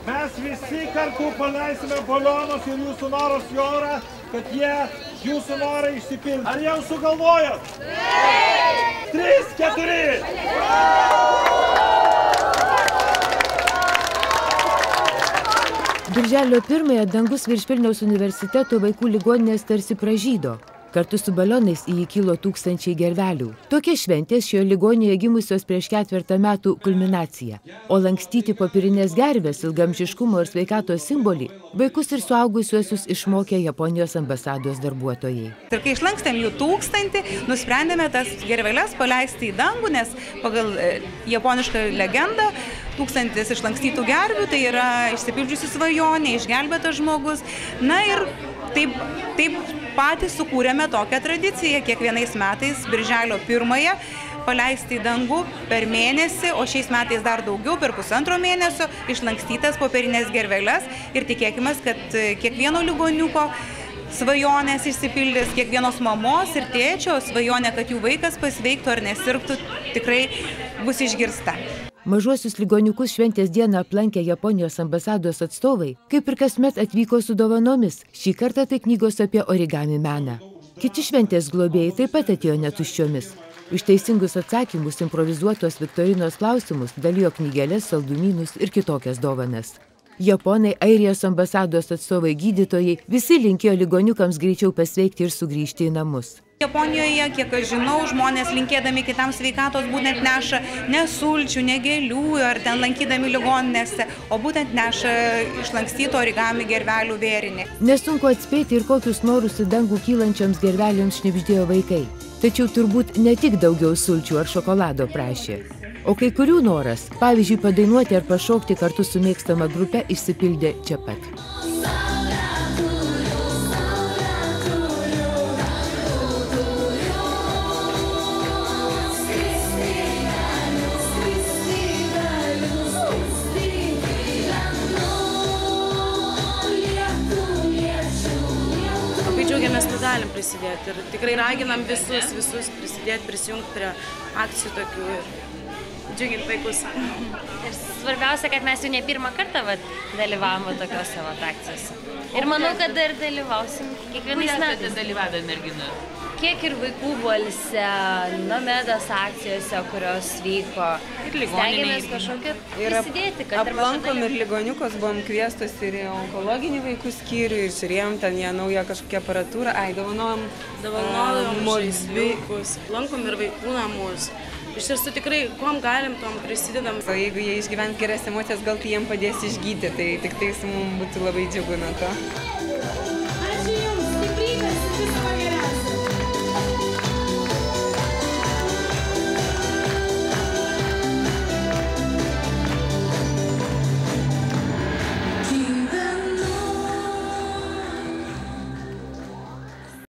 Mes visi kartu paleisime balionus ir jūsų norus į orą, kad jūsų norai išsipildys. Ar jau sugalvojot? 3, 4. Birželio 1 dangus virš Vilniaus universiteto vaikų ligoninės tarsi pražydo. Kartu su balionais į jį kilo tūkstančiai gervelių. Tokia šventės šioje ligoninėje gimusios prieš 4 metų kulminacija. O lankstyti popierinės gervės ilgamžiškumo ir sveikatos simbolį vaikus ir suaugusiuosius išmokė Japonijos ambasados darbuotojai. Ir kai išlankstėm jų 1000, nusprendėme tas gerveles paleisti į dangų, nes pagal japonišką legendą 1000 išlankstytų gervių, tai yra išsipildžiusi svajonė, išgelbėtas žmogus. Na ir taip patys sukūrėme tokią tradiciją kiekvienais metais birželio 1 paleisti į dangų per mėnesį, o šiais metais dar daugiau, per 1,5 mėnesio išlankstytas popierinės gerveles ir tikėkime, kad kiekvieno ligoniuko svajonės išsipildys, kiekvienos mamos ir tėčio svajonė, kad jų vaikas pasveiktų ar nesirgtų, tikrai bus išgirsta. Mažuosius ligoniukus šventės dieną aplankę Japonijos ambasados atstovai, kaip ir kasmet atvyko su dovanomis. Šį kartą tai knygos apie origami meną. Kiti šventės globėjai taip pat atėjo netuščiomis. Už teisingus atsakymus improvizuotos viktorinos klausimus dalijo knygeles, saldumynus ir kitokias dovanas. Japonai, Airijos ambasados atstovai, gydytojai visi linkėjo ligoniukams greičiau pasveikti ir sugrįžti į namus. Japonijoje, kiek aš žinau, žmonės linkėdami kitam sveikatos būtent neša ne sulčių, ne gėlių ar ten lankydami ligoninėse, o būtent neša išlankstyto origami gervelių vėrinį. Nesunku atspėti ir kokius norus į dangų kylančioms gervelėms šnibždėjo vaikai. Tačiau turbūt ne tik daugiau sulčių ar šokolado prašė. O kai kurių noras, pavyzdžiui, padainuoti ar pašokti kartu su mėgstama grupe, išsipildė čia pat. Labai džiaugiamės, kad galim prisidėti ir tikrai raginam visus prisidėti, prisijungti prie akcijų tokių ir džiuginti vaikus. Ir svarbiausia, kad mes jau ne pirmą kartą dalyvavome tokiose akcijose. Ir manau, kad dar dalyvausim kiekvienais metais. Dalyvavę merginų? Kiek ir vaikų bolse, Nomedos akcijose, kurios vyko. Ir ligoninėje. Stengiamės kažkokią prisidėti, kad aplankom ir ligoniukus, buvom kviestos ir į onkologinį vaikų skyrių ir žiūrėjom ten ją naują kažkokią aparatūrą. Dovanojom vaikus, lankom ir vaikų namus. Iš tiesų tikrai, kuom galim, tom prisidedam. O jeigu jie išgyvens geras emocijas, gal tai jiem padės išgydyti, tai tik tais mums būtų labai džiugu nuo to.